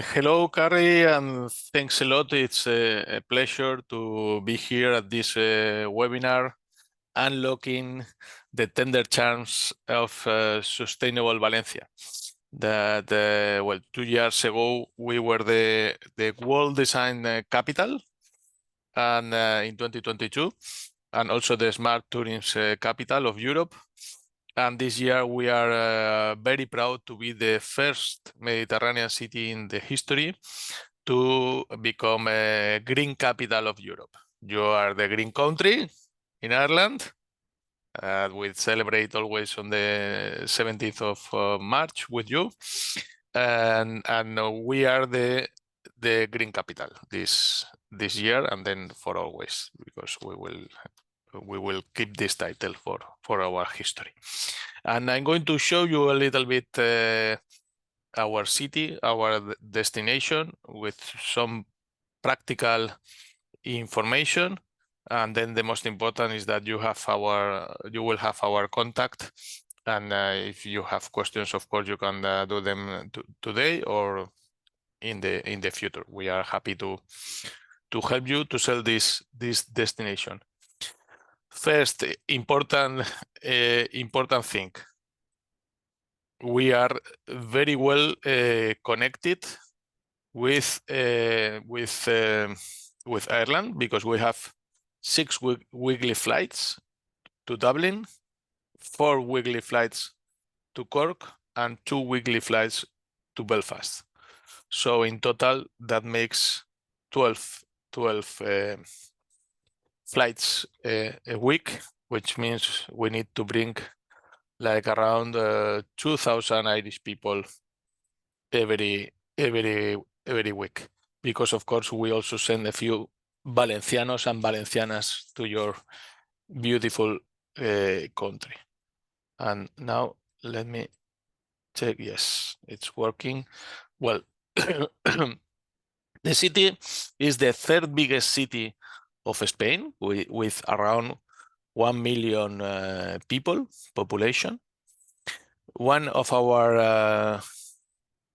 Hello, Carrie, and thanks a lot. It's a pleasure to be here at this webinar, Unlocking the Tender Charms of Sustainable Valencia. Well, 2 years ago, we were the World Design Capital and in 2022, and also the Smart Tourism Capital of Europe. And this year we are very proud to be the first Mediterranean city in the history to become a green capital of Europe. You are the green country in Ireland. We celebrate always on the 17th of March with you. And we are the green capital this year and then for always, because we will keep this title for our history. And I'm going to show you a little bit our city, our destination, with some practical information. And then the most important is that you will have our contact. And if you have questions, of course, you can do them today or in the future. We are happy to help you to sell this destination. First, important thing. We are very well connected with Ireland, because we have 6 weekly flights to Dublin, 4 weekly flights to Cork, and 2 weekly flights to Belfast. So in total, that makes 12 flights a week, which means we need to bring like around 2,000 Irish people every week, because of course we also send a few Valencianos and Valencianas to your beautiful country. And now let me check. Yes, it's working well. The city is the 3rd biggest city of Spain, with around 1 million people population. One of our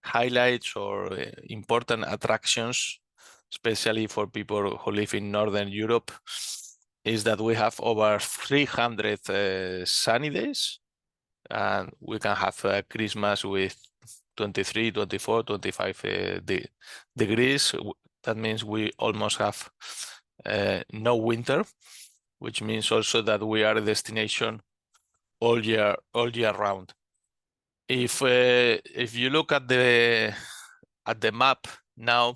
highlights or important attractions, especially for people who live in Northern Europe, is that we have over 300 sunny days, and we can have Christmas with 23, 24, 25 degrees. That means we almost have no winter, which means also that we are a destination all year round. If you look at the map now,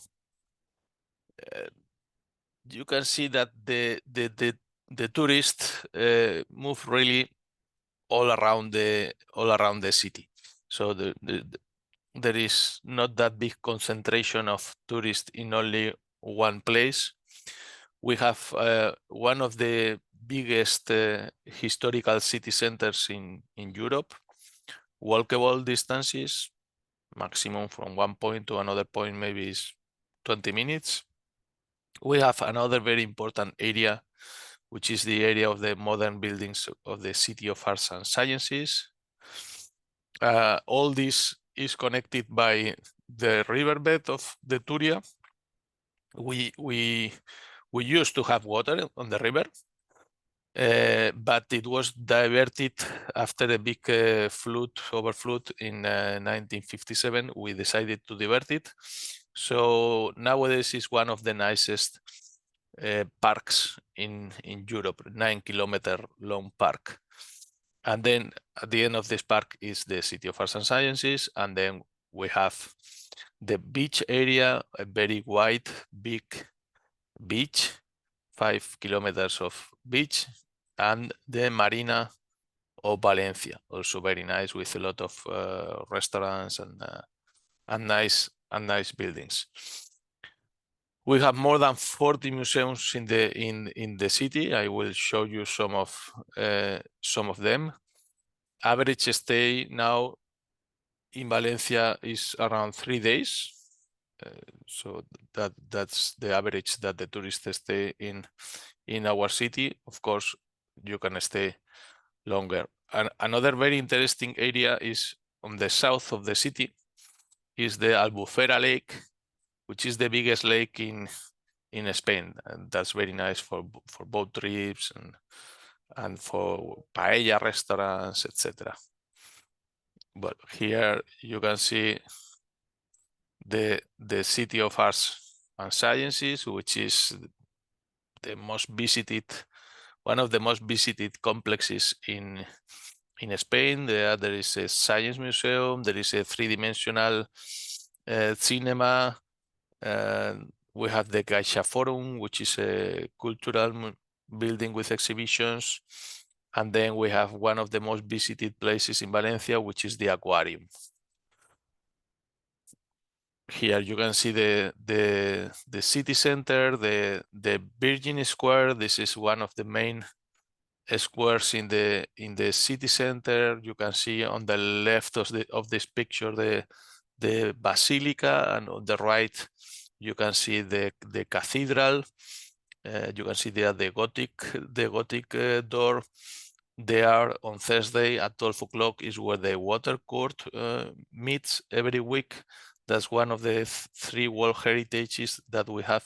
you can see that the tourists move really all around the city. So there is not that big concentration of tourists in only one place. We have one of the biggest historical city centers in Europe. Walkable distances, maximum from one point to another point maybe is 20 minutes. We have another very important area, which is the area of the modern buildings of the City of Arts and Sciences. All this is connected by the riverbed of the Turia. We used to have water on the river, but it was diverted after a big overflood in 1957. We decided to divert it. So nowadays it's one of the nicest parks in Europe, 9-kilometer long park. And then at the end of this park is the City of Arts and Sciences, and then we have the beach area, a very wide, big beach, 5 kilometers of beach, and the Marina of Valencia, also very nice, with a lot of restaurants and nice buildings. We have more than 40 museums in the city. I will show you some of them. Average stay now in Valencia is around 3 days. So that's the average that the tourists stay in our city. Of course, you can stay longer. And another very interesting area is on the south of the city, is the Albufera Lake, which is the biggest lake in Spain, and that's very nice for boat trips and for paella restaurants, etc. But here you can see the City of Arts and Sciences, which is the most visited, one of the most visited complexes in Spain. There is a science museum, there is a three-dimensional cinema. We have the Caixa Forum, which is a cultural building with exhibitions. And then we have one of the most visited places in Valencia, which is the aquarium. Here you can see the city center, the Virgin Square. This is one of the main squares in the city center. You can see on the left of this picture the basilica, and on the right you can see the cathedral. You can see there the Gothic door. There on Thursday at 12 o'clock is where the water court meets every week. That's one of the three World Heritages that we have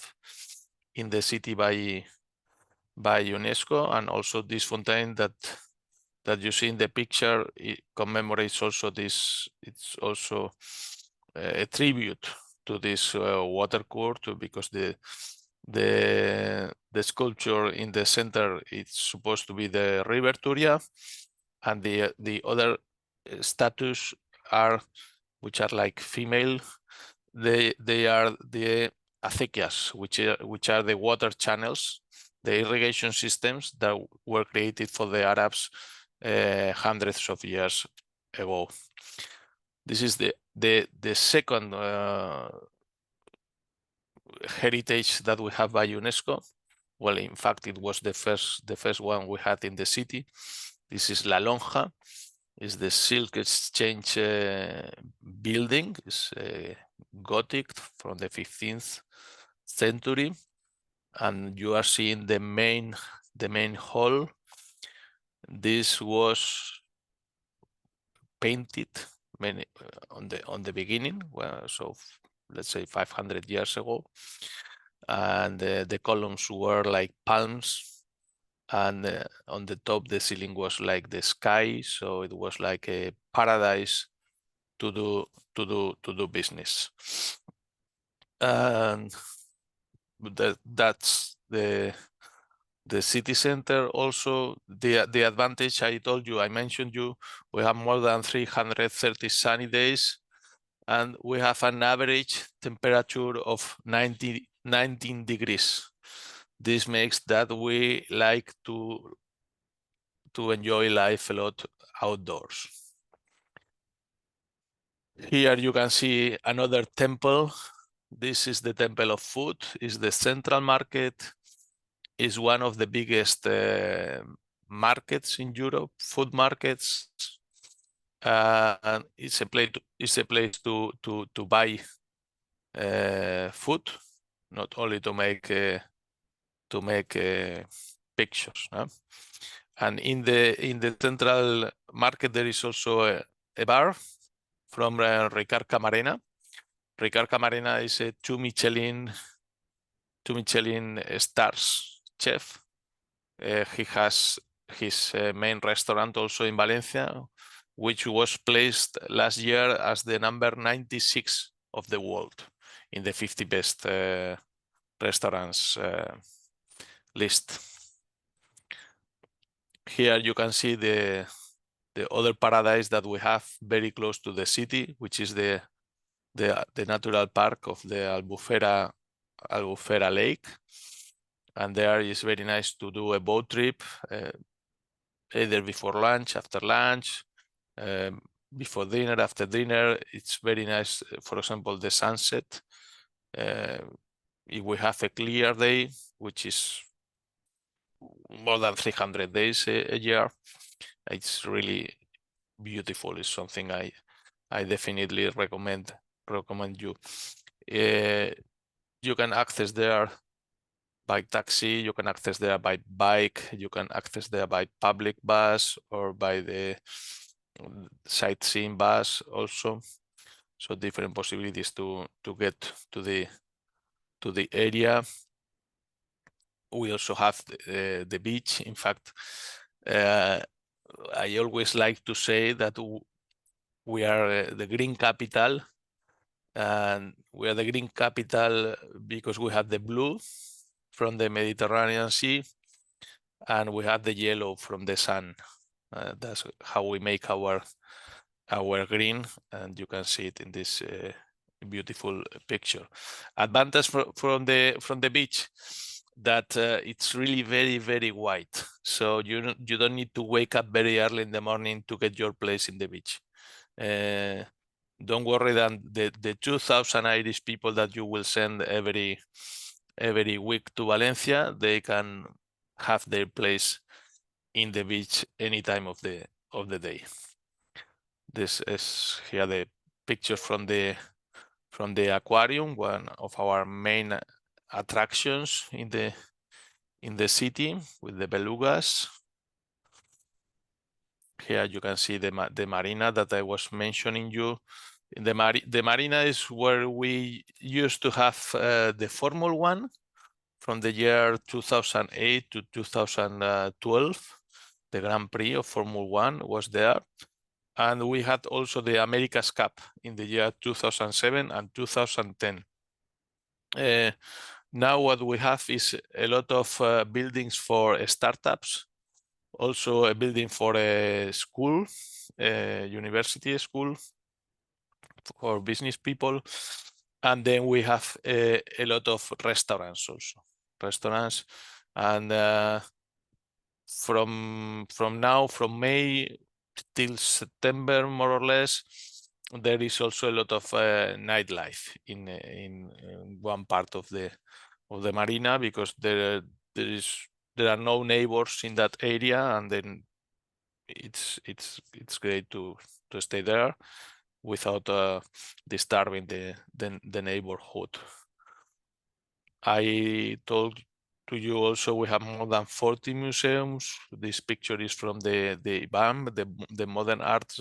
in the city by UNESCO, and also this fountain that you see in the picture, it commemorates also this. It's also a tribute to this water court, because the sculpture in the center, it's supposed to be the River Turia, and the other statues which are like female. They are the acequias, which are the water channels, the irrigation systems that were created for the Arabs hundreds of years ago. This is the second heritage that we have by UNESCO. Well, in fact, it was the first one we had in the city. This is La Lonja. Is the Silk Exchange building. It's Gothic from the 15th century, and you are seeing the main hall. This was painted on the beginning, well, so let's say 500 years ago, and the columns were like palms, and on the top the ceiling was like the sky, so it was like a paradise to do business. And that's the city center. Also, the advantage I mentioned you, we have more than 330 sunny days, and we have an average temperature of 19 degrees. This makes that we like to enjoy life a lot outdoors. Here you can see another temple. This is the Temple of Food. Is the central market. Is one of the biggest markets in Europe, food markets. And it's a place to buy food, not only to make pictures. And in the central market there is also a bar from Ricard Camarena. Ricard Camarena is a two Michelin stars chef. He has his main restaurant also in Valencia, which was placed last year as the number 96 of the world in the 50 best restaurants list. Here you can see the other paradise that we have very close to the city, which is the natural park of the Albufera Lake. And there is very nice to do a boat trip, either before lunch, after lunch, before dinner, after dinner. It's very nice. For example, the sunset. If we have a clear day, which is more than 300 days a year, it's really beautiful. It's something I definitely recommend you. You can access there by taxi, you can access there by bike, you can access there by public bus or by the sightseeing bus also. So different possibilities to get to the to the area. We also have the beach. In fact, I always like to say that we are the green capital, and we are the green capital because we have the blue from the Mediterranean Sea, and we have the yellow from the sun. That's how we make our green, and you can see it in this beautiful picture. Advantage from the beach, that it's really very, very white. So you don't need to wake up very early in the morning to get your place in the beach. Don't worry that the 2,000 Irish people that you will send every week to Valencia, they can have their place in the beach any time of the day. This is here the picture from the aquarium, one of our main attractions in the city, with the belugas. Here you can see the marina that I was mentioning you. The marina is where we used to have the Formula One from the year 2008 to 2012. The Grand Prix of Formula One was there. And we had also the America's Cup in the year 2007 and 2010. Now what we have is a lot of buildings for startups, also a building for a school, a university school for business people. And then we have a lot of restaurants also. Restaurants. And from May till September, more or less, there is also a lot of nightlife in one part of the marina, because there are no neighbors in that area, and then it's great to stay there without disturbing the neighborhood. I told to you also we have more than 40 museums. This picture is from the IBAM, the Modern Art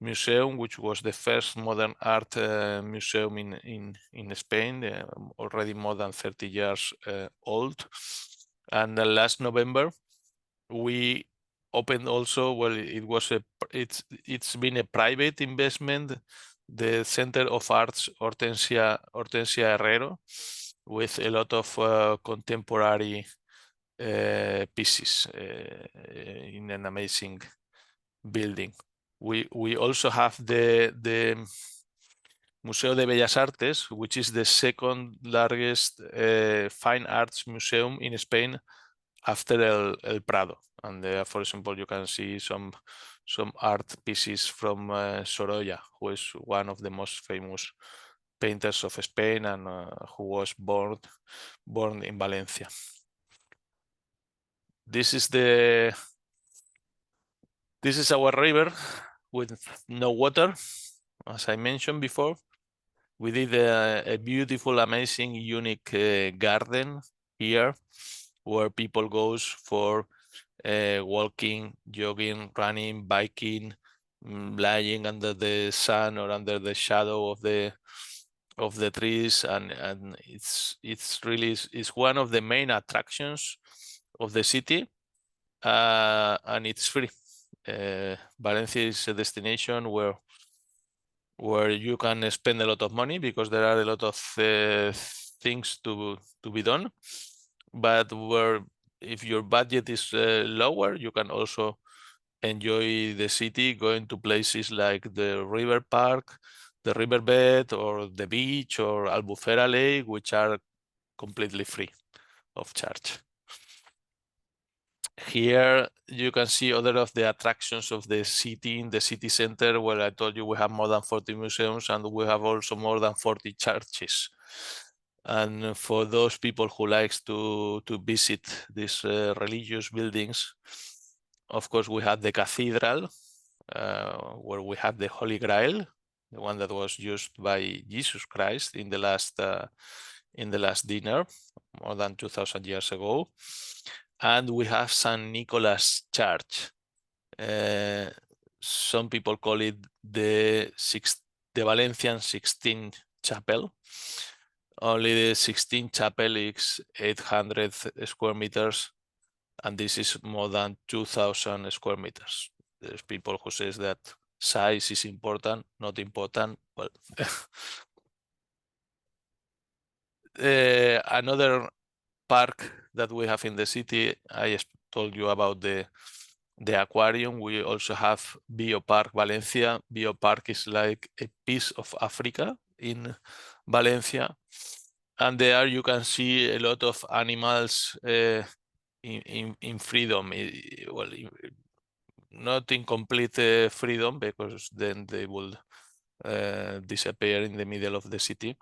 Museum, which was the first modern art museum in Spain, already more than 30 years old. And last November, we opened also, well, it's been a private investment, the Center of Arts Hortensia Herrero, with a lot of contemporary pieces in an amazing building. We also have the Museo de Bellas Artes, which is the second largest fine arts museum in Spain after El Prado. And there, for example, you can see some art pieces from Sorolla, who is one of the most famous painters of Spain, and who was born in Valencia. This is our river with no water, as I mentioned before. We did a beautiful, amazing, unique garden here, where people goes for walking, jogging, running, biking, lying under the sun or under the shadow of the trees, and it's really one of the main attractions of the city, and it's free. Valencia is a destination where you can spend a lot of money, because there are a lot of things to be done, but where if your budget is lower, you can also enjoy the city, going to places like the river park, the riverbed, or the beach, or Albufera Lake, which are completely free of charge. Here you can see other of the attractions of the city, in the city center, where I told you we have more than 40 museums, and we have also more than 40 churches. And for those people who likes to visit these religious buildings, of course, we have the cathedral, where we have the Holy Grail, the one that was used by Jesus Christ in the last dinner, more than 2,000 years ago. And we have St. Nicholas Church. Some people call it the Valencian Sixtine Chapel. Only the 16 chapel is 800 square meters, and this is more than 2,000 square meters. There's people who says that size is important, not important. Well, another park that we have in the city, I told you about the aquarium. We also have Biopark Valencia. Biopark is like a piece of Africa in Valencia. And there you can see a lot of animals in freedom. Well, not in complete freedom, because then they will disappear in the middle of the city,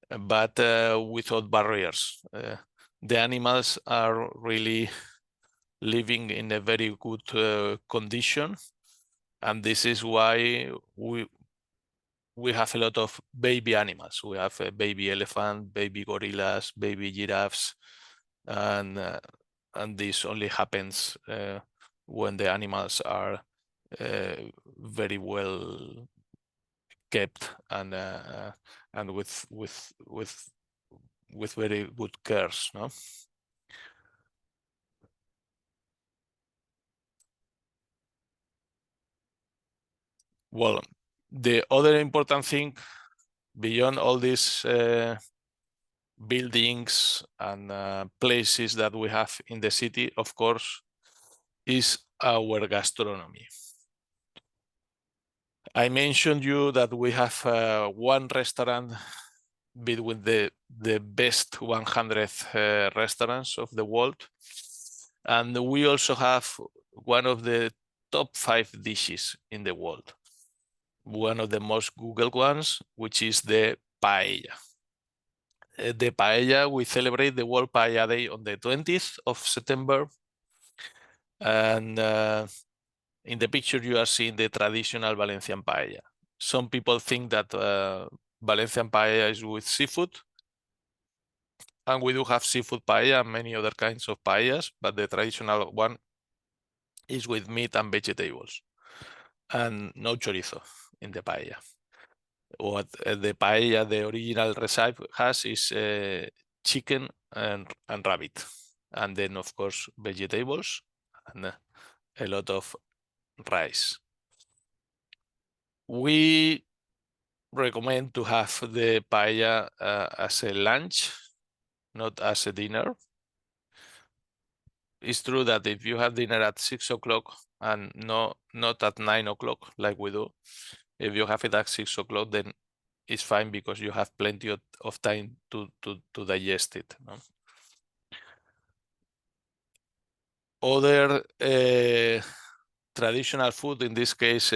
but without barriers. The animals are really living in a very good condition, and this is why we have a lot of baby animals. We have a baby elephant, baby gorillas, baby giraffes, and this only happens when the animals are very well kept and with very good cares, no? Well, the other important thing beyond all these buildings and places that we have in the city, of course, is our gastronomy. I mentioned you that we have one restaurant between the best 100 restaurants of the world. And we also have one of the top 5 dishes in the world. One of the most Googled ones, which is the paella. The paella, we celebrate the World Paella Day on the 20th of September. And in the picture, you are seeing the traditional Valencian paella. Some people think that Valencian paella is with seafood. And we do have seafood paella and many other kinds of paellas, but the traditional one is with meat and vegetables. And no chorizo in the paella. What the paella, the original recipe has is chicken and rabbit. And then, of course, vegetables and a lot of rice. We recommend to have the paella as a lunch, not as a dinner. It's true that if you have dinner at 6 o'clock and not at 9 o'clock like we do, if you have it at 6 o'clock, then it's fine because you have plenty of time to digest it. No? Other traditional food, in this case,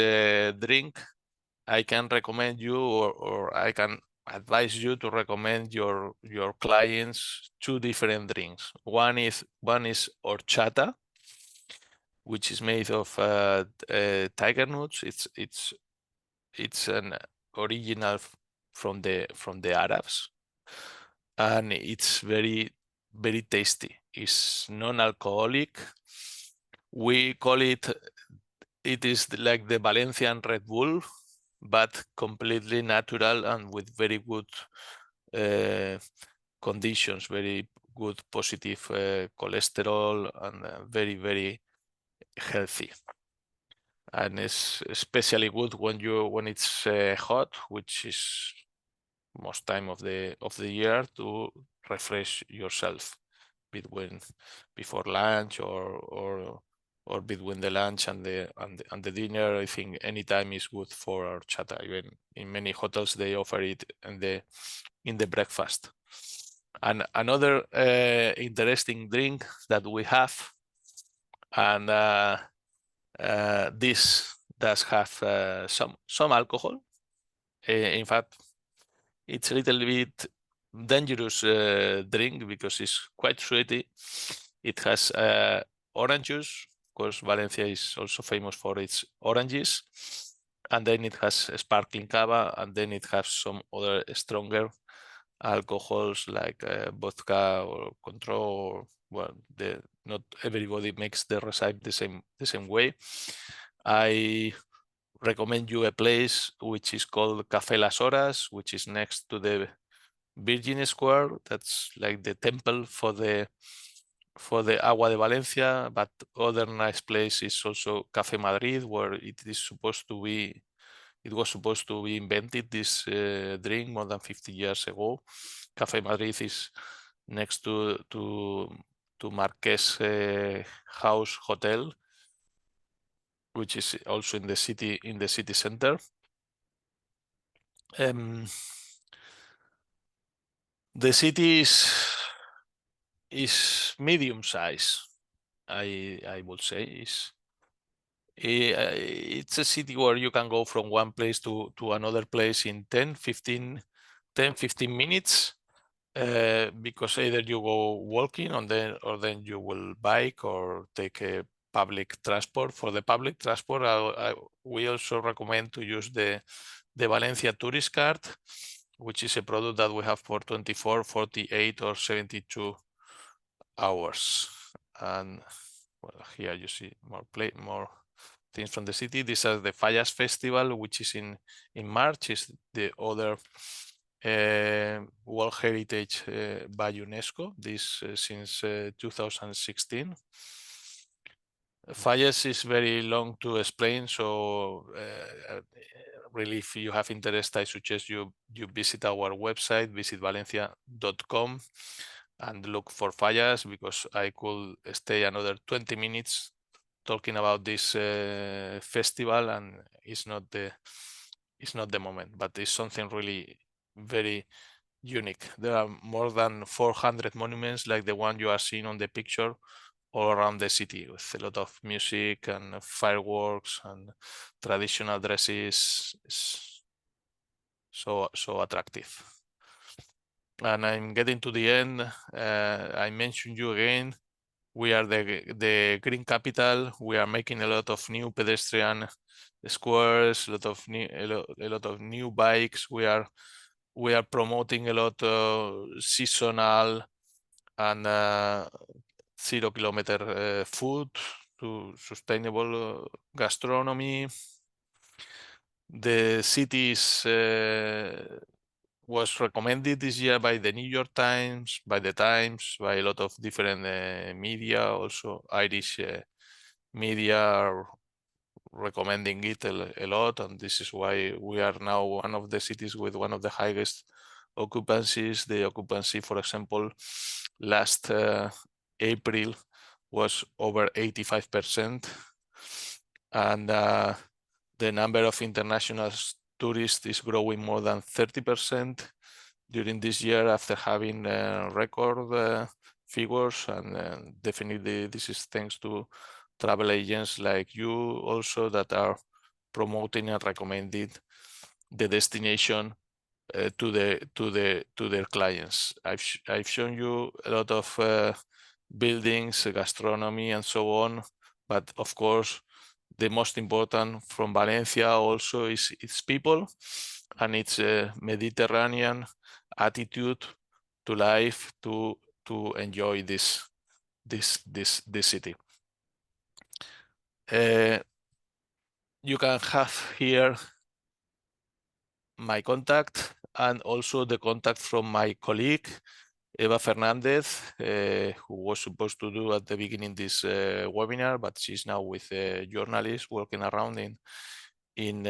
drink, I can recommend you or I can advise you to recommend your clients 2 different drinks. One is horchata, which is made of tiger nuts. It's an original from the Arabs, and it's very tasty. It's non-alcoholic. We call it is like the Valencian Red Bull, but completely natural and with very good conditions, very good positive cholesterol, and very healthy. And it's especially good when it's hot, which is most time of the year, to refresh yourself before lunch or between the lunch and the dinner. I think any time is good for horchata. Even in many hotels they offer it in the breakfast. And another interesting drink that we have, and this does have some alcohol. In fact, it's a little bit dangerous drink because it's quite sweety. It has orange juice. Of course, Valencia is also famous for its oranges. And then it has sparkling cava, and then it has some other stronger alcohols like vodka or Cointreau. Well, not everybody makes the recipe the same way. I recommend you a place which is called Café Las Horas, which is next to the Virgin Square, that's like the temple for the Agua de Valencia, but other nice place is also Café Madrid, where it was supposed to be invented, this drink, more than 50 years ago. Café Madrid is next to Marqués House Hotel, which is also in the city center. The city is medium size, I would say. It's a city where you can go from one place to another place in 10-15 minutes, because either you go walking or then you will bike or take a public transport. For the public transport, we also recommend to use the Valencia tourist card, which is a product that we have for 24, 48 or 72 hours. And well, here you see more things from the city. These are the Fallas Festival, which is in March, is the other World Heritage by UNESCO, this since 2016. Fallas is very long to explain, so really, if you have interest, I suggest you visit our website, visitvalencia.com, and look for Fallas, because I could stay another 20 minutes talking about this festival, and it's not the moment, but it's something really very unique. There are more than 400 monuments like the one you are seeing on the picture all around the city, with a lot of music and fireworks and traditional dresses. It's so attractive. And I'm getting to the end. I mentioned you again. We are the green capital. We are making a lot of new pedestrian squares, a lot of new bikes. We are promoting a lot of seasonal and 0-kilometer food to sustainable gastronomy. The city was recommended this year by the New York Times, by the Times, by a lot of different media. Also, Irish media are recommending it a lot, and this is why we are now one of the cities with one of the highest occupancies. The occupancy, for example, last April was over 85%, and the number of international tourists is growing more than 30% during this year, after having record figures, and definitely this is thanks to travel agents like you also, that are promoting and recommending the destination to their clients. I've shown you a lot of buildings, gastronomy, and so on, but of course the most important from Valencia also is its people and its Mediterranean attitude to life, to enjoy this city. You can have here my contact and also the contact from my colleague Eva Fernandez, who was supposed to do at the beginning this webinar, but she's now with journalists working around in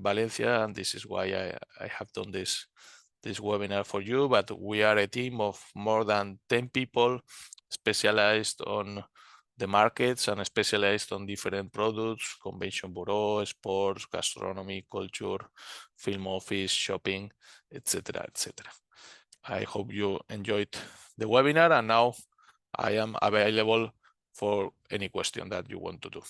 Valencia, and this is why I have done this webinar for you. But we are a team of more than 10 people specialized on the markets and specialized on different products: convention bureau, sports, gastronomy, culture, film office, shopping, etc., etc. I hope you enjoyed the webinar, and now I am available for any question that you want to do.